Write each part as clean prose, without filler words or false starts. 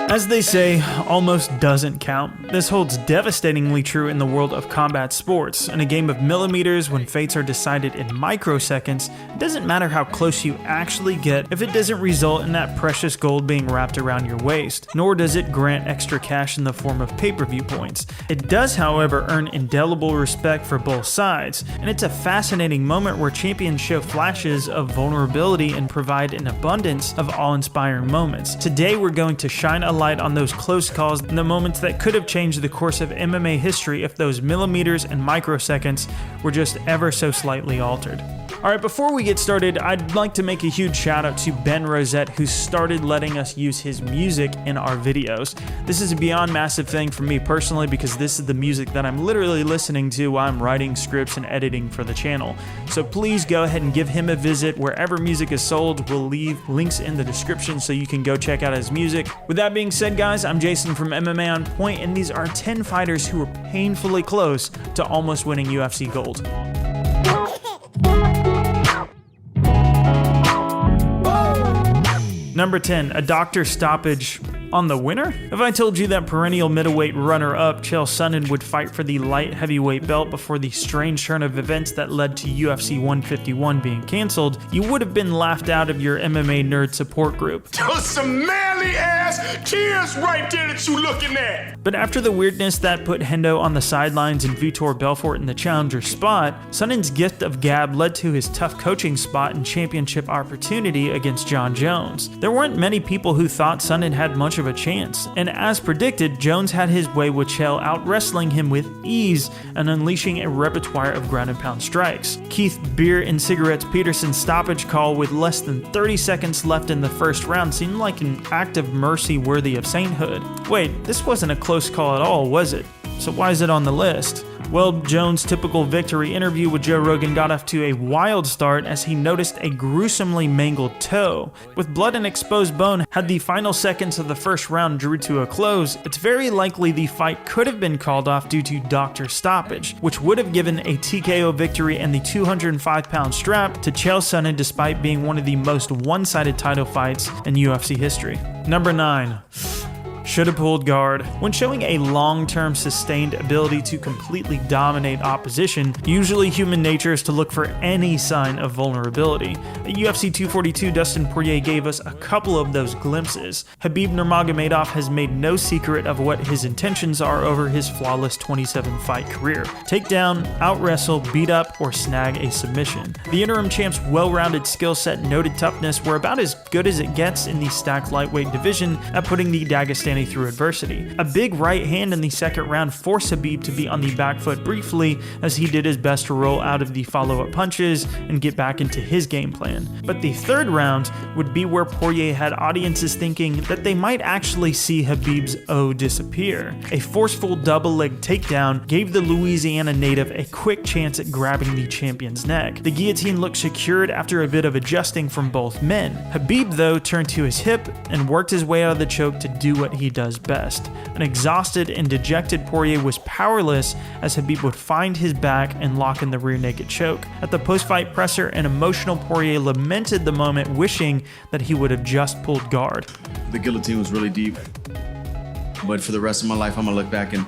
As they say, almost doesn't count. This holds devastatingly true in the world of combat sports. In a game of millimeters, when fates are decided in microseconds, it doesn't matter how close you actually get if it doesn't result in that precious gold being wrapped around your waist, nor does it grant extra cash in the form of pay-per-view points. It does, however, earn indelible respect for both sides, and it's a fascinating moment where champions show flashes of vulnerability and provide an abundance of awe-inspiring moments. Today we're going to shine a light on those close calls and the moments that could have changed the course of MMA history if those millimeters and microseconds were just ever so slightly altered. Alright, before we get started, I'd like to make a huge shout out to Ben Rosette, who started letting us use his music in our videos. This is a beyond massive thing for me personally because this is the music that I'm literally listening to while I'm writing scripts and editing for the channel. So please go ahead and give him a visit wherever music is sold. We'll leave links in the description so you can go check out his music. With that being said, guys, I'm Jason from MMA On Point, and these are 10 fighters who were painfully close to almost winning UFC gold. Number 10, a doctor stoppage on the winner? If I told you that perennial middleweight runner-up Chael Sonnen would fight for the light heavyweight belt before the strange turn of events that led to UFC 151 being canceled, you would have been laughed out of your MMA nerd support group. Those some manly ass tears right there that you looking at. But after the weirdness that put Hendo on the sidelines and Vitor Belfort in the challenger spot, Sonnen's gift of gab led to his tough coaching spot and championship opportunity against John Jones. There weren't many people who thought Sonnen had much of a chance, and as predicted, Jones had his way with Chael out-wrestling him with ease and unleashing a repertoire of ground and pound strikes. Keith Beer and Cigarettes Peterson's stoppage call with less than 30 seconds left in the first round seemed like an act of mercy worthy of sainthood. Wait, this wasn't a close call at all, was it? So why is it on the list? Well, Jones' typical victory interview with Joe Rogan got off to a wild start as he noticed a gruesomely mangled toe. With blood and exposed bone, had the final seconds of the first round drew to a close, it's very likely the fight could have been called off due to doctor stoppage, which would have given a TKO victory and the 205-pound strap to Chael Sonnen despite being one of the most one-sided title fights in UFC history. Number 9. Should have pulled guard. When showing a long-term sustained ability to completely dominate opposition, usually human nature is to look for any sign of vulnerability. At UFC 242, Dustin Poirier gave us a couple of those glimpses. Khabib Nurmagomedov has made no secret of what his intentions are over his flawless 27-fight career. Take down, out-wrestle, beat up, or snag a submission. The interim champ's well-rounded skill set and noted toughness were about as good as it gets in the stacked lightweight division at putting the Dagestani through adversity. A big right hand in the second round forced Khabib to be on the back foot briefly as he did his best to roll out of the follow-up punches and get back into his game plan. But the third round would be where Poirier had audiences thinking that they might actually see Khabib's O disappear. A forceful double-leg takedown gave the Louisiana native a quick chance at grabbing the champion's neck. The guillotine looked secured after a bit of adjusting from both men. Khabib, though, turned to his hip and worked his way out of the choke to do what he does best. An exhausted and dejected Poirier was powerless as Khabib would find his back and lock in the rear naked choke. At the post-fight presser, an emotional Poirier lamented the moment, wishing that he would have just pulled guard. The guillotine was really deep, but for the rest of my life, I'm gonna look back and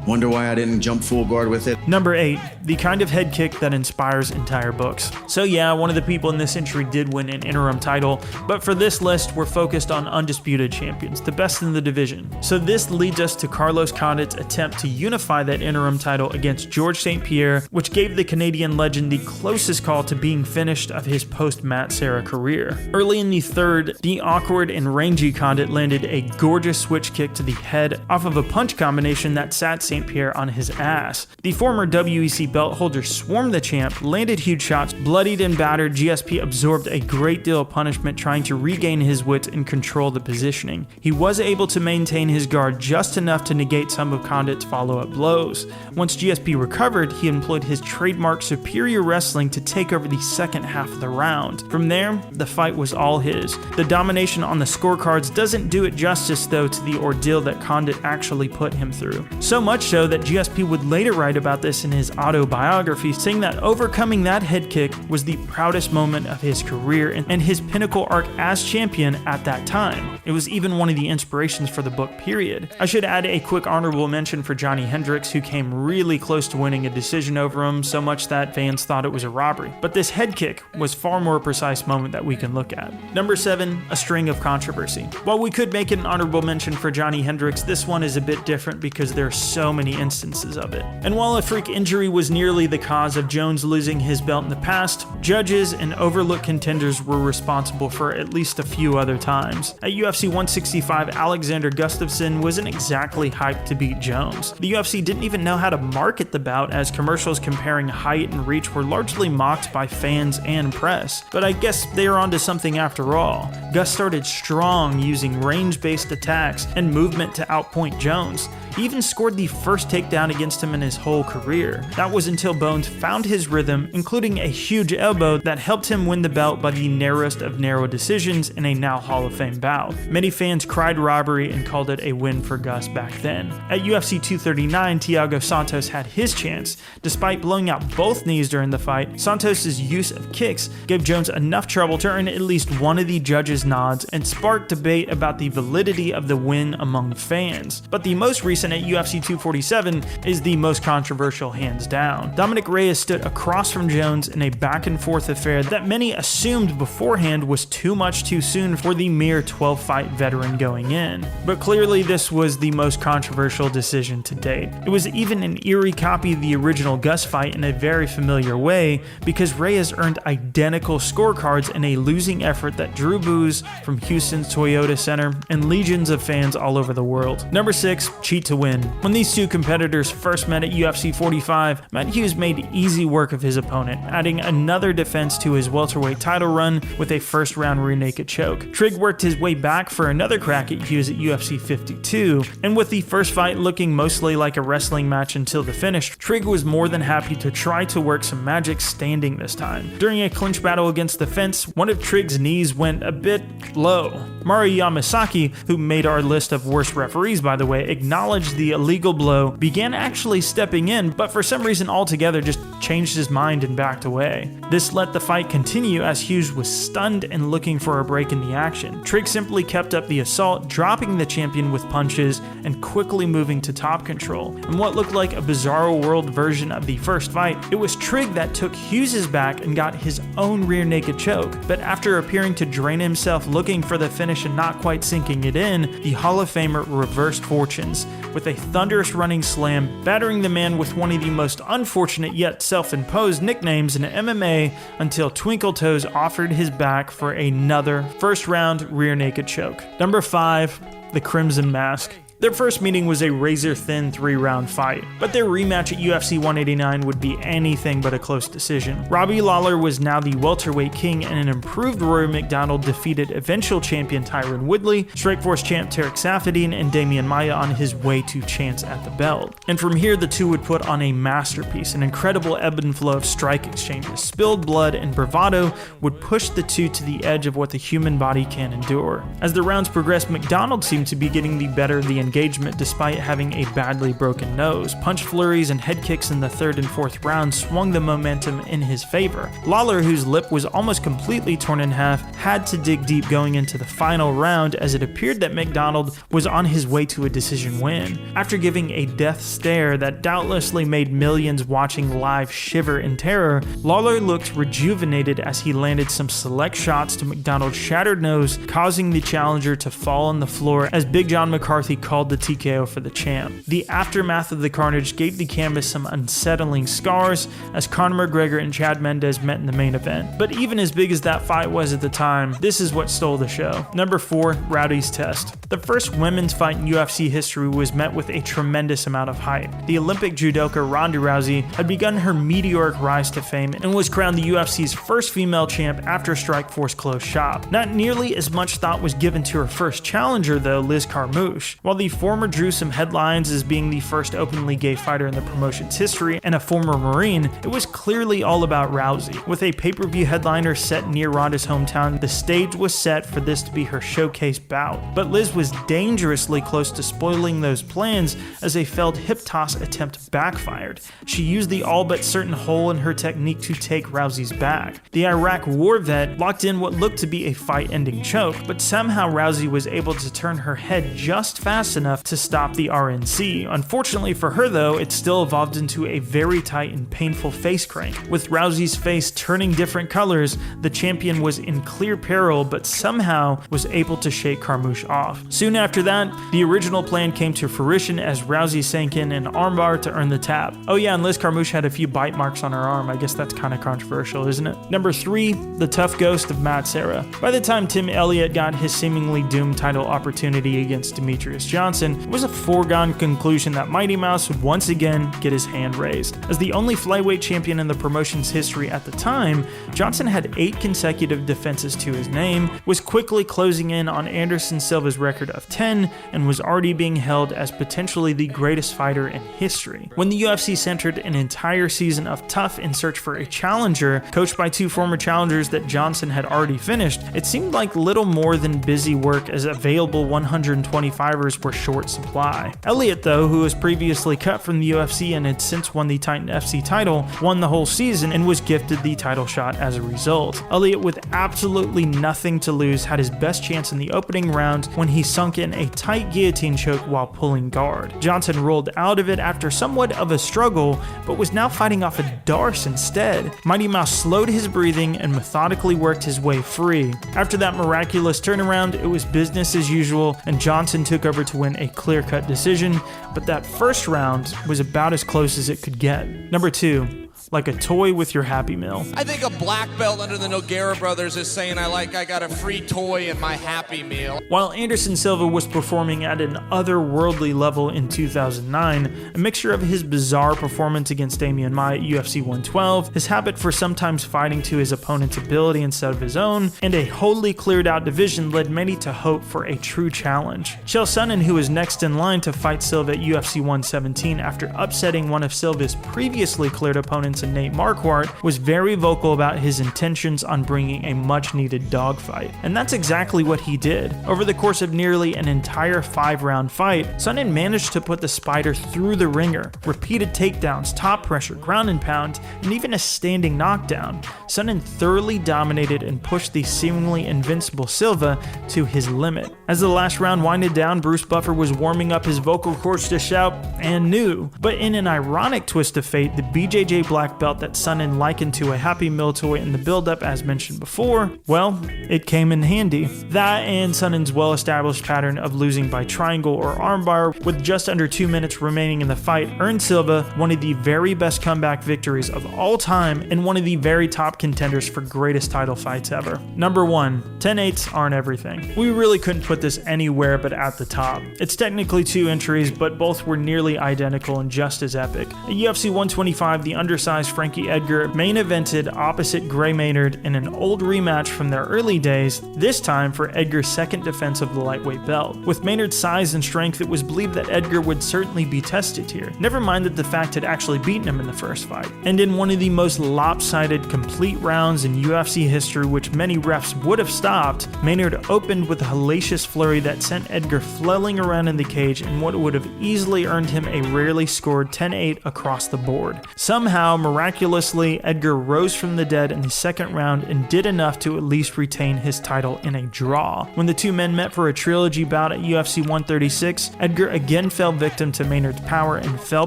wonder why I didn't jump full guard with it. Number 8, the kind of head kick that inspires entire books. So yeah, one of the people in this entry did win an interim title, but for this list, we're focused on undisputed champions, the best in the division. So this leads us to Carlos Condit's attempt to unify that interim title against George St. Pierre, which gave the Canadian legend the closest call to being finished of his post-Matt Serra career. Early in the third, the awkward and rangy Condit landed a gorgeous switch kick to the head off of a punch combination that sat St. Pierre on his ass. The former WEC belt holder swarmed the champ, landed huge shots, bloodied and battered. GSP absorbed a great deal of punishment trying to regain his wits and control the positioning. He was able to maintain his guard just enough to negate some of Condit's follow-up blows. Once GSP recovered, he employed his trademark superior wrestling to take over the second half of the round. From there, the fight was all his. The domination on the scorecards doesn't do it justice though to the ordeal that Condit actually put him through. So much much so that GSP would later write about this in his autobiography, saying that overcoming that head kick was the proudest moment of his career and his pinnacle arc as champion at that time. It was even one of the inspirations for the book, period. I should add a quick honorable mention for Johnny Hendricks, who came really close to winning a decision over him, so much that fans thought it was a robbery. But this head kick was far more precise moment that we can look at. Number 7, a string of controversy. While we could make an honorable mention for Johnny Hendricks, this one is a bit different because there are so many instances of it. And while a freak injury was nearly the cause of Jones losing his belt in the past, judges and overlooked contenders were responsible for at least a few other times. At UFC 165, Alexander Gustafsson wasn't exactly hyped to beat Jones. The UFC didn't even know how to market the bout, as commercials comparing height and reach were largely mocked by fans and press. But I guess they were onto something after all. Gus started strong, using range-based attacks and movement to outpoint Jones. He even scored the first takedown against him in his whole career. That was until Bones found his rhythm, including a huge elbow that helped him win the belt by the narrowest of narrow decisions in a now Hall of Fame bout. Many fans cried robbery and called it a win for Gus back then. At UFC 239, Thiago Santos had his chance. Despite blowing out both knees during the fight, Santos' use of kicks gave Jones enough trouble to earn at least one of the judges' nods and sparked debate about the validity of the win among fans. But the most recent at UFC 247 is the most controversial, hands down. Dominic Reyes stood across from Jones in a back and forth affair that many assumed beforehand was too much too soon for the mere 12-fight veteran going in. But clearly this was the most controversial decision to date. It was even an eerie copy of the original Gus fight in a very familiar way, because Reyes earned identical scorecards in a losing effort that drew boos from Houston's Toyota Center and legions of fans all over the world. Number 6, cheat to win. When these two competitors first met at UFC 45, Matt Hughes made easy work of his opponent, adding another defense to his welterweight title run with a first-round rear naked choke. Trigg worked his way back for another crack at Hughes at UFC 52, and with the first fight looking mostly like a wrestling match until the finish, Trigg was more than happy to try to work some magic standing this time. During a clinch battle against the fence, one of Trigg's knees went a bit low. Mari Yamasaki, who made our list of worst referees by the way, acknowledged the illegal blow, began actually stepping in, but for some reason altogether just changed his mind and backed away. This let the fight continue as Hughes was stunned and looking for a break in the action. Trigg simply kept up the assault, dropping the champion with punches and quickly moving to top control. In what looked like a bizarro world version of the first fight, it was Trigg that took Hughes' back and got his own rear naked choke, but after appearing to drain himself looking for the finish and not quite sinking it in, the Hall of Famer reversed fortunes with a thunderous running slam, battering the man with one of the most unfortunate yet self-imposed nicknames in MMA until Twinkle Toes offered his back for another first-round rear naked choke. Number 5, the Crimson Mask. Their first meeting was a razor-thin 3-round fight, but their rematch at UFC 189 would be anything but a close decision. Robbie Lawler was now the welterweight king, and an improved Rory McDonald defeated eventual champion Tyron Woodley, Strikeforce champ Tarek Saffiedine, and Damian Maia on his way to chance at the belt. And from here, the two would put on a masterpiece, an incredible ebb and flow of strike exchanges. Spilled blood and bravado would push the two to the edge of what the human body can endure. As the rounds progressed, McDonald seemed to be getting the better of the engagement despite having a badly broken nose. Punch flurries and head kicks in the 3rd and 4th rounds swung the momentum in his favor. Lawler, whose lip was almost completely torn in half, had to dig deep going into the final round, as it appeared that McDonald was on his way to a decision win. After giving a death stare that doubtlessly made millions watching live shiver in terror, Lawler looked rejuvenated as he landed some select shots to McDonald's shattered nose, causing the challenger to fall on the floor as Big John McCarthy called the TKO for the champ. The aftermath of the carnage gave the canvas some unsettling scars as Conor McGregor and Chad Mendes met in the main event. But even as big as that fight was at the time, this is what stole the show. Number 4, Rowdy's Test. The first women's fight in UFC history was met with a tremendous amount of hype. The Olympic judoka Ronda Rousey had begun her meteoric rise to fame and was crowned the UFC's first female champ after Strikeforce closed shop. Not nearly as much thought was given to her first challenger though, Liz Carmouche. While the former drew some headlines as being the first openly gay fighter in the promotion's history and a former Marine, it was clearly all about Rousey. With a pay-per-view headliner set near Ronda's hometown, the stage was set for this to be her showcase bout. But Liz was dangerously close to spoiling those plans as a failed hip toss attempt backfired. She used the all but certain hole in her technique to take Rousey's back. The Iraq war vet locked in what looked to be a fight-ending choke, but somehow Rousey was able to turn her head just fast enough to stop the RNC. Unfortunately for her though, it still evolved into a very tight and painful face crank. With Rousey's face turning different colors, the champion was in clear peril but somehow was able to shake Carmouche off. Soon after that, the original plan came to fruition as Rousey sank in an armbar to earn the tap. Oh yeah, and Liz Carmouche had a few bite marks on her arm. I guess that's kind of controversial, isn't it? Number 3, the tough ghost of Matt Serra. By the time Tim Elliott got his seemingly doomed title opportunity against Demetrius Johnson, it was a foregone conclusion that Mighty Mouse would once again get his hand raised. As the only flyweight champion in the promotion's history at the time, Johnson had 8 consecutive defenses to his name, was quickly closing in on Anderson Silva's record of 10, and was already being held as potentially the greatest fighter in history. When the UFC centered an entire season of tough in search for a challenger, coached by 2 former challengers that Johnson had already finished, it seemed like little more than busy work as available 125ers were short supply. Elliott though, who was previously cut from the UFC and had since won the Titan FC title, won the whole season and was gifted the title shot as a result. Elliott, with absolutely nothing to lose, had his best chance in the opening round when he sunk in a tight guillotine choke while pulling guard. Johnson rolled out of it after somewhat of a struggle, but was now fighting off a Darce instead. Mighty Mouse slowed his breathing and methodically worked his way free. After that miraculous turnaround, it was business as usual, and Johnson took over to win a clear-cut decision, but that first round was about as close as it could get. Number 2. Like a toy with your Happy Meal. I think a black belt under the Nogueira brothers is saying I got a free toy in my Happy Meal. While Anderson Silva was performing at an otherworldly level in 2009, a mixture of his bizarre performance against Damian Maia at UFC 112, his habit for sometimes fighting to his opponent's ability instead of his own, and a wholly cleared out division led many to hope for a true challenge. Chael Sonnen, who was next in line to fight Silva at UFC 117 after upsetting one of Silva's previously cleared opponents and Nate Marquardt, was very vocal about his intentions on bringing a much-needed dogfight. And that's exactly what he did. Over the course of nearly an entire 5-round fight, Sonnen managed to put the Spider through the ringer. Repeated takedowns, top pressure, ground and pound, and even a standing knockdown. Sonnen thoroughly dominated and pushed the seemingly invincible Silva to his limit. As the last round winded down, Bruce Buffer was warming up his vocal cords to shout, "and new." But in an ironic twist of fate, the BJJ black belt that Sonnen likened to a Happy Meal toy in the build-up as mentioned before, well, it came in handy. That and Sonnen's well-established pattern of losing by triangle or armbar with just under 2 minutes remaining in the fight earned Silva one of the very best comeback victories of all time and one of the very top contenders for greatest title fights ever. Number 1, 10-8s aren't everything. We really couldn't put this anywhere but at the top. It's technically 2 entries, but both were nearly identical and just as epic. At UFC 125, the undersized Frankie Edgar main evented opposite Gray Maynard in an old rematch from their early days, this time for Edgar's second defense of the lightweight belt. With Maynard's size and strength, it was believed that Edgar would certainly be tested here, never mind that the fact had actually beaten him in the first fight. And in one of the most lopsided complete rounds in UFC history, which many refs would have stopped, Maynard opened with a hellacious flurry that sent Edgar flailing around in the cage in what would have easily earned him a rarely scored 10-8 across the board. Somehow, miraculously, Edgar rose from the dead in the second round and did enough to at least retain his title in a draw. When the two men met for a trilogy bout at UFC 136, Edgar again fell victim to Maynard's power and fell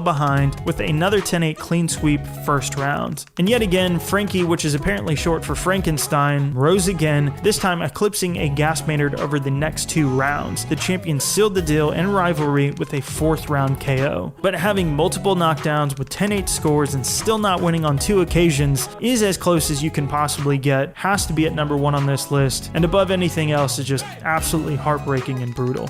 behind with another 10-8 clean sweep first round. And yet again, Frankie, which is apparently short for Frankenstein, rose again, this time eclipsing a gas Maynard over the next 2 rounds. The champion sealed the deal and rivalry with a 4th round KO. But having multiple knockdowns with 10-8 scores and still not winning on 2 occasions is as close as you can possibly get, has to be at number 1 on this list, and above anything else is just absolutely heartbreaking and brutal.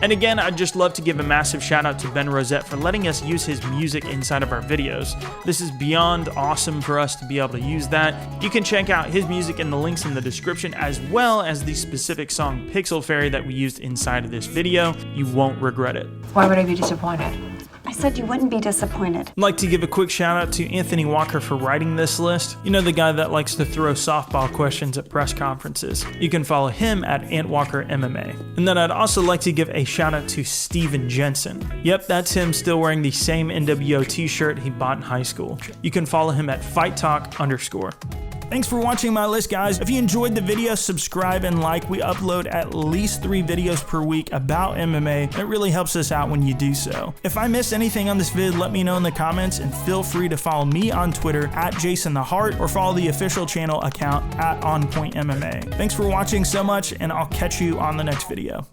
And again, I'd just love to give a massive shout out to Ben Rosette for letting us use his music inside of our videos. This is beyond awesome for us to be able to use that. You can check out his music in the links in the description, as well as the specific song Pixel Fairy that we used inside of this video. You won't regret it. Why would I be disappointed? I said you wouldn't be disappointed. I'd like to give a quick shout out to Anthony Walker for writing this list. You know, the guy that likes to throw softball questions at press conferences. You can follow him at AntWalkerMMA. And then I'd also like to give a shout out to Steven Jensen. Yep, that's him still wearing the same NWO t-shirt he bought in high school. You can follow him at FightTalk_. Thanks for watching my list, guys. If you enjoyed the video, subscribe and like. We upload at least 3 videos per week about MMA, and it really helps us out when you do so. If I missed anything on this vid, let me know in the comments, and feel free to follow me on Twitter at JasonTheHeart, or follow the official channel account at OnPointMMA. Thanks for watching so much, and I'll catch you on the next video.